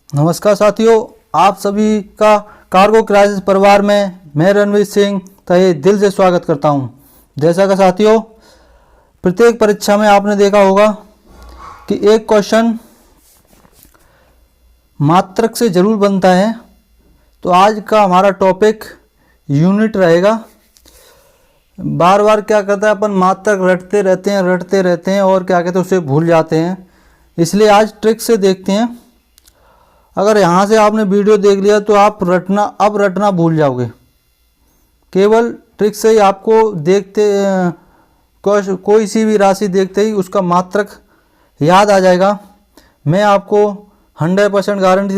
नमस्कार साथियों, आप सभी का कार्गो क्राइसिस परिवार में मैं रणवीर सिंह तहे दिल से स्वागत करता हूं। जैसा कि साथियों, प्रत्येक परीक्षा में आपने देखा होगा कि एक क्वेश्चन मात्रक से जरूर बनता है। तो आज का हमारा टॉपिक यूनिट रहेगा। बार बार क्या करता है, अपन मात्रक रटते रहते हैं और क्या कहते हैं, उसे भूल जाते हैं। इसलिए आज ट्रिक से देखते हैं। अगर यहाँ से आपने वीडियो देख लिया तो आप रटना भूल जाओगे। केवल ट्रिक से ही आपको देखते कोई सी भी राशि देखते ही उसका मात्रक याद आ जाएगा। मैं आपको 100% गारंटी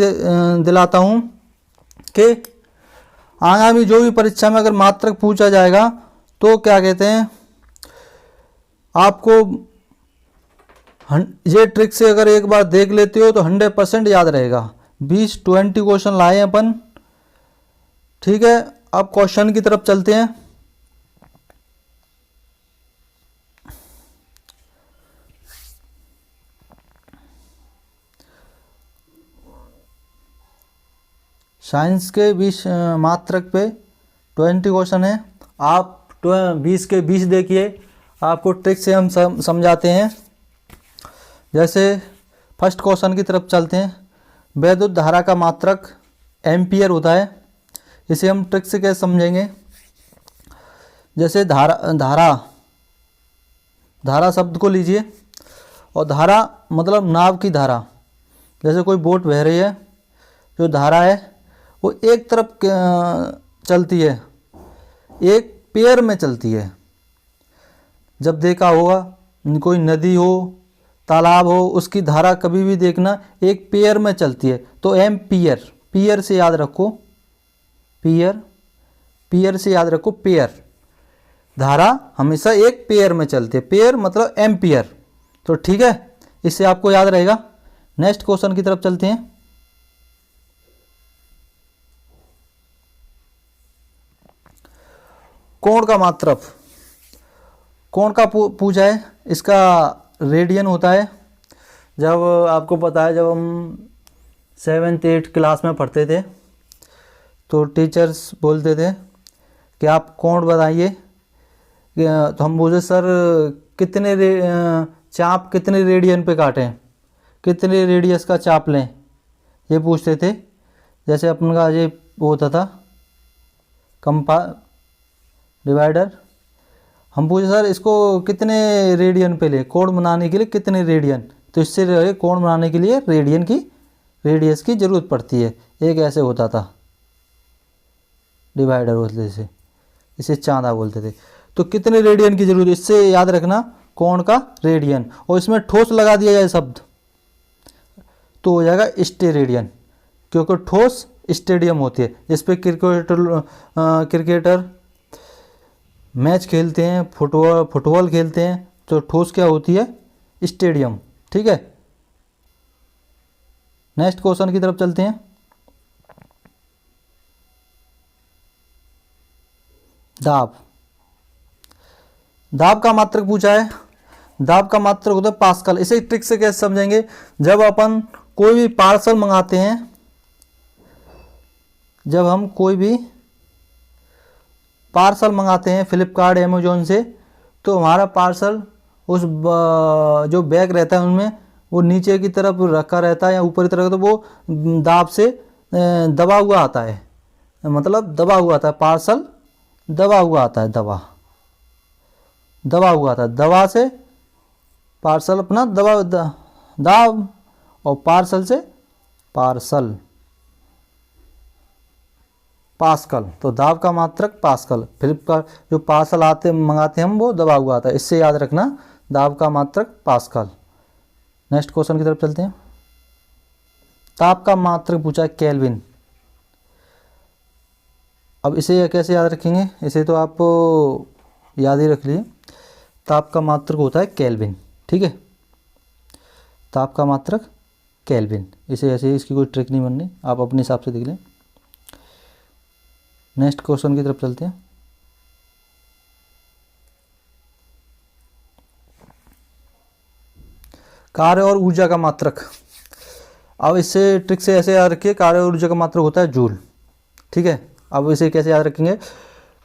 दिलाता हूँ कि आगामी जो भी परीक्षा में अगर मात्रक पूछा जाएगा तो क्या कहते हैं, आपको ये ट्रिक से अगर एक बार देख लेते हो तो 100% याद रहेगा। 20-20 क्वेश्चन लाए हैं अपन। ठीक है, अब क्वेश्चन की तरफ चलते हैं। साइंस के 20 मात्रक पे 20 क्वेश्चन है। आप 20 के 20 देखिए, आपको ट्रिक से हम समझाते हैं। जैसे फर्स्ट क्वेश्चन की तरफ चलते हैं। वैद्युत धारा का मात्रक एम्पियर होता है। इसे हम ट्रिक से कैसे समझेंगे। जैसे धारा शब्द को लीजिए, और धारा मतलब नाव की धारा। जैसे कोई बोट बह रही है, जो धारा है वो एक तरफ चलती है, एक पेयर में चलती है। जब देखा होगा कोई नदी हो, तालाब हो, उसकी धारा कभी भी देखना एक पेयर में चलती है। तो एम्पियर, पियर से याद रखो, पियर से याद रखो, पेयर। धारा हमेशा एक पेयर में चलती है, पेयर मतलब एम्पियर। तो ठीक है, इससे आपको याद रहेगा। नेक्स्ट क्वेश्चन की तरफ चलते हैं। कोण का मात्रक, कोण का पूछा है। इसका रेडियन होता है। जब आपको पता है, जब हम 7th 8th क्लास में पढ़ते थे तो टीचर्स बोलते थे कि आप कोण बताइए। तो हम बोलते सर कितने चाप कितने रेडियन पे काटें, कितने रेडियस का चाप लें, ये पूछते थे। जैसे अपन का ये वो होता था डिवाइडर। हम पूछे सर इसको कितने रेडियन पे ले, कोण बनाने के लिए कितने रेडियन। तो इससे कोण बनाने के लिए रेडियस की जरूरत पड़ती है। एक ऐसे होता था डिवाइडर बोलते थे, इसे चांदा बोलते थे। तो कितने रेडियन की जरूरत, इससे याद रखना कोण का रेडियन। और इसमें ठोस लगा दिया जाए शब्द तो हो जाएगा स्टेरेडियन, क्योंकि ठोस स्टेडियम होती है जिसपे क्रिकेटर मैच खेलते हैं, फुटबॉल खेलते हैं। तो ठोस क्या होती है, स्टेडियम। ठीक है, नेक्स्ट क्वेश्चन की तरफ चलते हैं। दाब का मात्रक पूछा है। दाब का मात्रक होता है पास्कल। इसे ट्रिक से कैसे समझेंगे। जब अपन कोई भी पार्सल मंगाते हैं, जब हम कोई भी पार्सल मंगाते हैं फ्लिपकार्ट अमेजोन से, तो हमारा पार्सल उस जो बैग रहता है उनमें वो नीचे की तरफ रखा रहता है या ऊपर की तरफ, तो वो दाब से दबा हुआ आता है। मतलब दबा हुआ आता है, पार्सल दबा हुआ आता है, दबा हुआ आता है। दबा से पार्सल अपना दाब, और पार्सल से पार्सल पास्कल। तो दाब का मात्रक पास्कल। फ्लिपकार्ट जो पार्सल मंगाते हैं हम, वो दबा हुआ आता है। इससे याद रखना दाब का मात्रक पास्कल। नेक्स्ट क्वेश्चन की तरफ चलते हैं। ताप का मात्रक पूछा है केल्विन। अब इसे कैसे याद रखेंगे, इसे तो आप याद ही रख लिए। ताप का मात्रक होता है केल्विन। ठीक है, ताप का मात्रक केल्विन। इसे ऐसे ही, इसकी कोई ट्रिक नहीं बननी, आप अपने हिसाब से देख लें। नेक्स्ट क्वेश्चन की तरफ चलते हैं। कार्य और ऊर्जा का मात्रक। अब इससे ट्रिक से ऐसे याद रखिए, कार्य ऊर्जा का मात्रक होता है जूल। ठीक है, अब इसे कैसे याद रखेंगे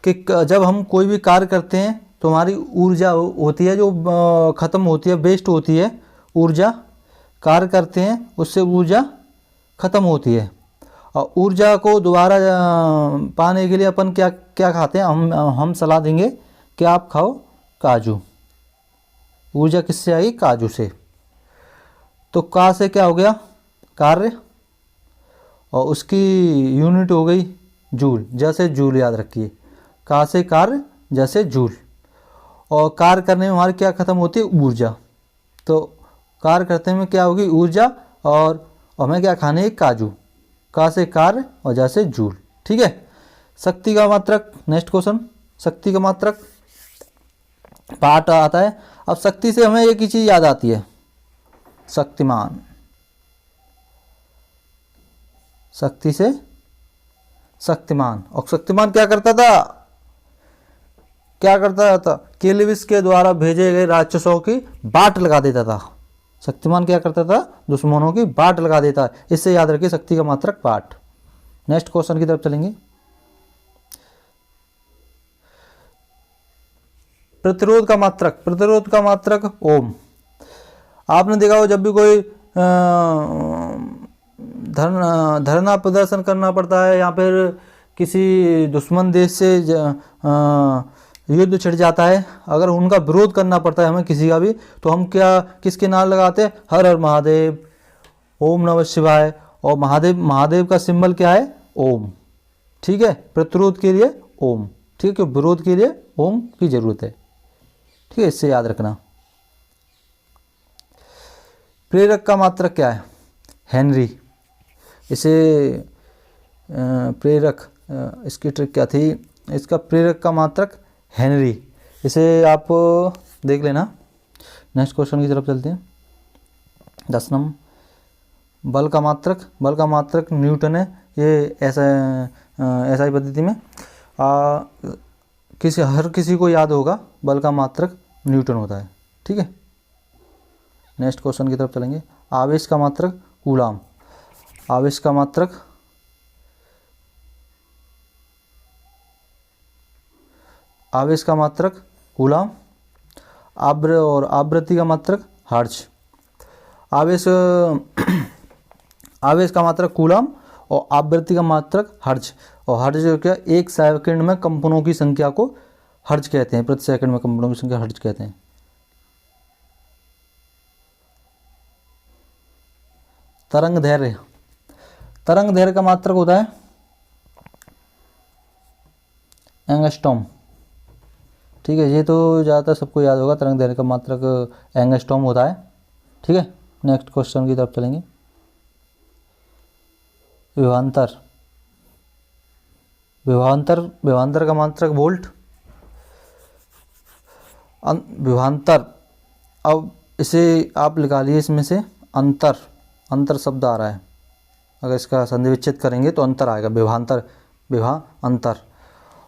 कि जब हम कोई भी कार्य करते हैं तो हमारी ऊर्जा होती है जो ख़त्म होती है, वेस्ट होती है ऊर्जा, कार्य करते हैं उससे ऊर्जा ख़त्म होती है। और ऊर्जा को दोबारा पाने के लिए अपन क्या क्या खाते हैं, हम सलाह देंगे कि आप खाओ काजू। ऊर्जा किससे आई? काजू से। तो का से क्या हो गया? कार्य, और उसकी यूनिट हो गई जूल, जैसे जूल याद रखिए, का से कार्य जैसे जूल। और कार्य करने में हमारी क्या ख़त्म होती है? ऊर्जा। तो कार्य करते में क्या होगी? ऊर्जा, और हमें क्या खाने है? काजू। का से कार्य और जैसे जूल। ठीक है। शक्ति का मात्रक, नेक्स्ट क्वेश्चन, शक्ति का मात्रक पाठ आता है। अब शक्ति से हमें एक ही चीज़ याद आती है, शक्तिमान। शक्ति से शक्तिमान। और शक्तिमान क्या करता था? क्या करता था? केल्विस के द्वारा भेजे गए राक्षसों की बाट लगा देता था। शक्तिमान क्या करता था? दुश्मनों की बाट लगा देता है। इससे याद रखिए शक्ति का मात्रक पाठ। नेक्स्ट क्वेश्चन की तरफ चलेंगे। प्रतिरोध का मात्रक, प्रतिरोध का मात्रक ओम। आपने देखा हो जब भी कोई धरना प्रदर्शन करना पड़ता है या फिर किसी दुश्मन देश से युद्ध छिड़ जाता है, अगर उनका विरोध करना पड़ता है हमें किसी का भी, तो हम क्या किसके नाम लगाते हैं? हर हर महादेव, ओम नमः शिवाय। और महादेव का सिंबल क्या है? ओम। ठीक है, प्रतिरोध के लिए ओम। ठीक है, विरोध के लिए ओम की जरूरत है। ठीक है, इससे याद रखना। प्रेरक का मात्रक क्या है? हेनरी। इसे प्रेरक, इसकी ट्रिक क्या थी? इसका प्रेरक का मात्रक हेनरी। इसे आप देख लेना। नेक्स्ट क्वेश्चन की तरफ चलते हैं। 10 नंबर, बल का मात्रक। बल का मात्रक न्यूटन है। ये ऐसा ही पद्धति में हर किसी को याद होगा, बल का मात्रक न्यूटन होता है। ठीक है, नेक्स्ट क्वेश्चन की तरफ चलेंगे। आवेश का मात्रक कूलाम। आवेश का मात्रक कूलाम। आवृत्ति का मात्रक हर्ट्ज। आवेश का मात्रक कूलाम और आवृत्ति का मात्रक हर्ट्ज। और हर्ट्ज क्या? एक सेकंड में कंपनों की संख्या को हर्ट्ज कहते हैं। प्रति सेकंड में कंपनों की संख्या हर्ट्ज कहते हैं। तरंग दैर्घ्य। तरंग दैर्घ्य का मात्रक होता है एंगस्ट्रॉम। ठीक है, ये तो ज़्यादातर सबको याद होगा, तरंग दैर्घ्य का मात्रक एंगस्ट्रॉम होता है। ठीक है, नेक्स्ट क्वेश्चन की तरफ चलेंगे। विभवांतर। विभवांतर का मात्रक वोल्ट। विभवांतर, अब इसे आप निकालिए इसमें से अंतर। अंतर शब्द आ रहा है, अगर इसका संधि विच्छेद करेंगे तो अंतर आएगा। विभवांतर, अंतर।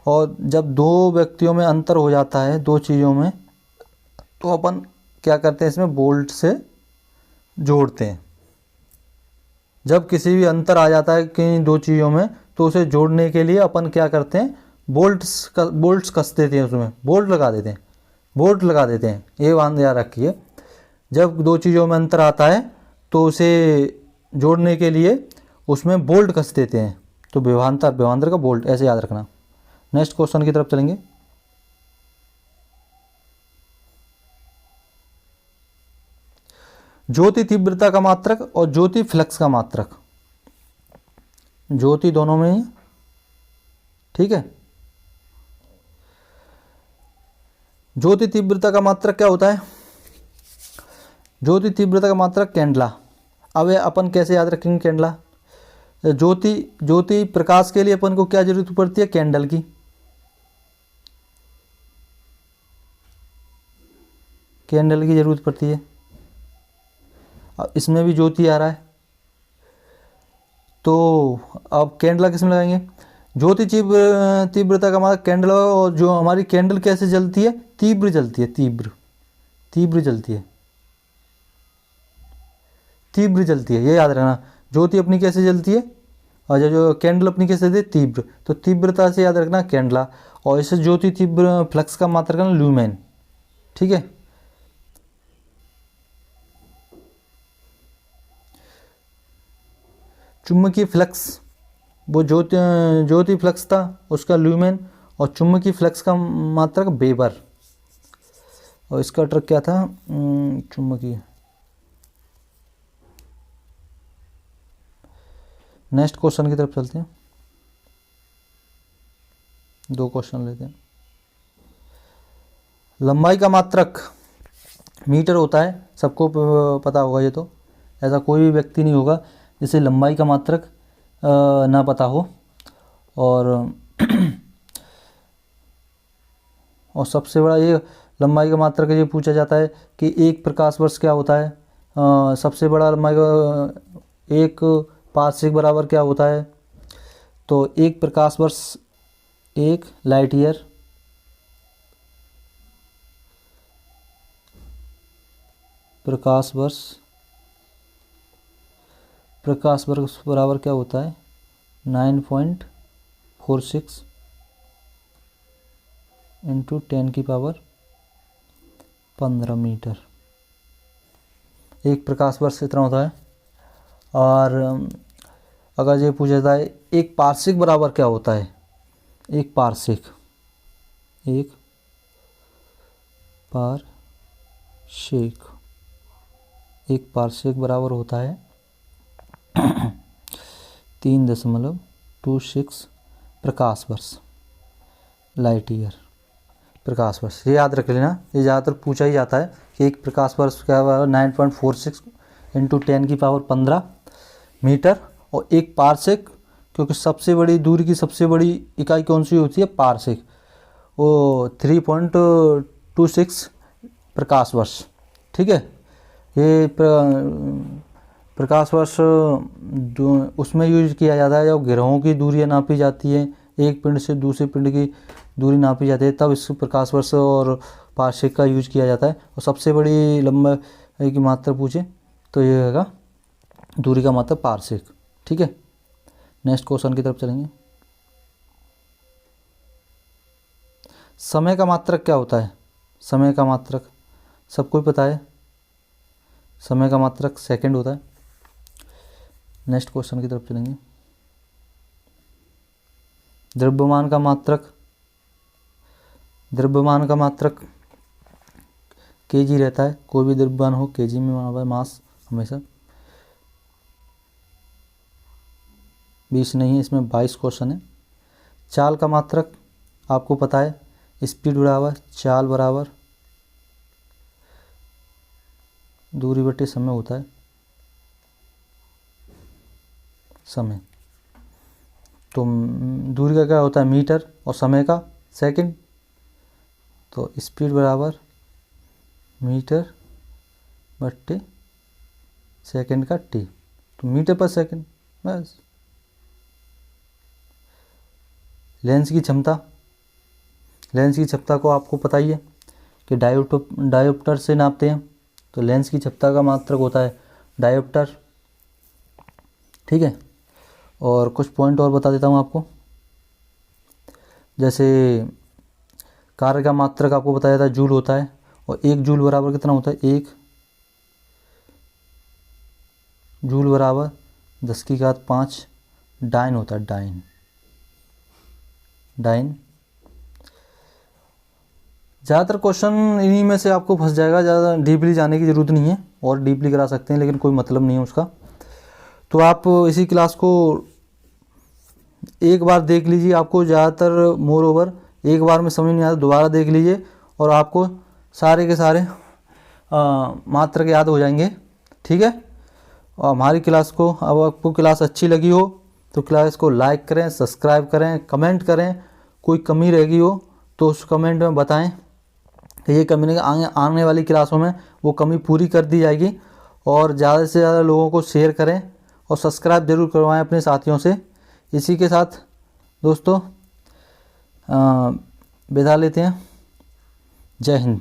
और जब दो व्यक्तियों में अंतर हो जाता है, दो चीज़ों में, तो अपन क्या करते हैं? इसमें बोल्ट से जोड़ते हैं। जब किसी भी अंतर आ जाता है किन्हीं दो चीज़ों में, तो उसे जोड़ने के लिए अपन क्या करते हैं? बोल्ट्स कस देते हैं, उसमें बोल्ट लगा देते हैं। ये बात याद रखिए, जब दो चीज़ों में अंतर आता है तो उसे जोड़ने के लिए उसमें बोल्ट कस देते हैं। तो विभवांतर का बोल्ट, ऐसे याद रखना। नेक्स्ट क्वेश्चन की तरफ चलेंगे। ज्योति तीव्रता का मात्रक और ज्योति फ्लक्स का मात्रक। ज्योति दोनों में ही, ठीक है। ज्योति तीव्रता का मात्रक क्या होता है? ज्योति तीव्रता का मात्रक कैंडला। अब अपन कैसे याद रखेंगे कैंडला? ज्योति प्रकाश के लिए अपन को क्या जरूरत पड़ती है? कैंडल की। कैंडल की जरूरत पड़ती है। अब इसमें भी ज्योति आ रहा है, तो अब कैंडला किस में लगाएंगे? ज्योति तीव्रता का मात्रक कैंडल। और जो हमारी कैंडल कैसे जलती है? तीव्र जलती है, तीव्र जलती है, ये याद रखना। ज्योति अपनी कैसे जलती है, और जो कैंडल अपनी कैसे जलती है, तीव्र। तो तीव्रता से याद रखना कैंडला, और इसे ज्योति तीव्र फ्लक्स का मात्रक है ल्यूमेन। ठीक है। चुंबकीय फ्लक्स, वो ज्योति फ्लक्स था उसका ल्यूमेन, और चुंबकीय फ्लक्स का मात्रक वेबर। और इसका ट्रक क्या था, चुंबकीय। नेक्स्ट क्वेश्चन की तरफ चलते हैं, 2 क्वेश्चन लेते हैं। लंबाई का मात्रक मीटर होता है, सबको पता होगा ये तो, ऐसा कोई भी व्यक्ति नहीं होगा जिसे लंबाई का मात्रक ना पता हो। और और सबसे बड़ा ये लंबाई का मात्रक ये पूछा जाता है कि 1 प्रकाश वर्ष क्या होता है। सबसे बड़ा लंबाई का 1 पार्सेक बराबर क्या होता है, तो 1 प्रकाश वर्ष 1 लाइट ईयर। प्रकाश वर्ष बराबर क्या होता है, 9.46 इंटू 10 की पावर 15 मीटर। 1 प्रकाश वर्ष इतना होता है। और अगर ये पूछा जाए 1 पार्सेक बराबर क्या होता है, 1 पार्सेक बराबर होता है 3.26 प्रकाश वर्ष, लाइट ईयर। प्रकाश वर्ष ये याद रख लेना, ये ज़्यादातर पूछा ही जाता है कि 1 प्रकाश वर्ष क्या हुआ, 9.46 इंटू 10 की पावर 15 मीटर। और 1 पार्सेक, क्योंकि सबसे बड़ी दूरी की सबसे बड़ी इकाई कौन सी होती है, पार्सेक, वो 3.26 प्रकाश वर्ष। ठीक है। ये प्रकाश वर्ष उसमें यूज किया जाता है जब ग्रहों की दूरियां नापी जाती है, एक पिंड से दूसरे पिंड की दूरी नापी जाती है, तब इस प्रकाश वर्ष और पार्सेक का यूज किया जाता है। और सबसे बड़ी लंबाई की मात्रा पूछे तो ये होगा दूरी का मात्रक पार्सेक। ठीक है। नेक्स्ट क्वेश्चन की तरफ चलेंगे। समय का मात्रक क्या होता है, समय का मात्रक सबको पता है, समय का मात्रक सेकंड होता है। नेक्स्ट क्वेश्चन की तरफ चलेंगे। द्रव्यमान का मात्रक केजी रहता है, कोई भी द्रव्यमान हो केजी में माना हुआ है, मास हमेशा 20 नहीं है, इसमें 22 क्वेश्चन है। चाल का मात्रक आपको पता है, स्पीड बराबर चाल बराबर दूरी बटे समय होता है, समय। तो दूरी का क्या होता है, मीटर, और समय का सेकंड। तो स्पीड बराबर मीटर बटे सेकंड का टी, तो मीटर पर सेकंड बस। लेंस की क्षमता को आपको पता ही है कि डायोप्टर से नापते हैं, तो लेंस की क्षमता का मात्रक होता है डायोप्टर। ठीक है। और कुछ पॉइंट और बता देता हूँ आपको, जैसे कार्य का मात्रक आपको बताया था जूल होता है, और 1 जूल बराबर कितना होता है, 1 जूल बराबर 10⁵ डाइन होता है, डाइन। ज़्यादातर क्वेश्चन इन्हीं में से आपको फंस जाएगा, ज़्यादा डीपली जाने की ज़रूरत नहीं है, और डीपली करा सकते हैं लेकिन कोई मतलब नहीं है उसका। तो आप इसी क्लास को एक बार देख लीजिए, आपको ज़्यादातर मोर ओवर एक बार में समझ नहीं आता, दोबारा देख लीजिए और आपको सारे के सारे मात्रक याद हो जाएंगे। ठीक है। और हमारी क्लास को, अब आपको क्लास अच्छी लगी हो तो क्लास को लाइक करें, सब्सक्राइब करें, कमेंट करें। कोई कमी रह गई हो तो उस कमेंट में बताएं कि ये कमी आने वाली क्लासों में वो कमी पूरी कर दी जाएगी। और ज़्यादा से ज़्यादा लोगों को शेयर करें और सब्सक्राइब जरूर करवाएं अपने साथियों से। इसी के साथ दोस्तों विदा लेते हैं। जय हिंद।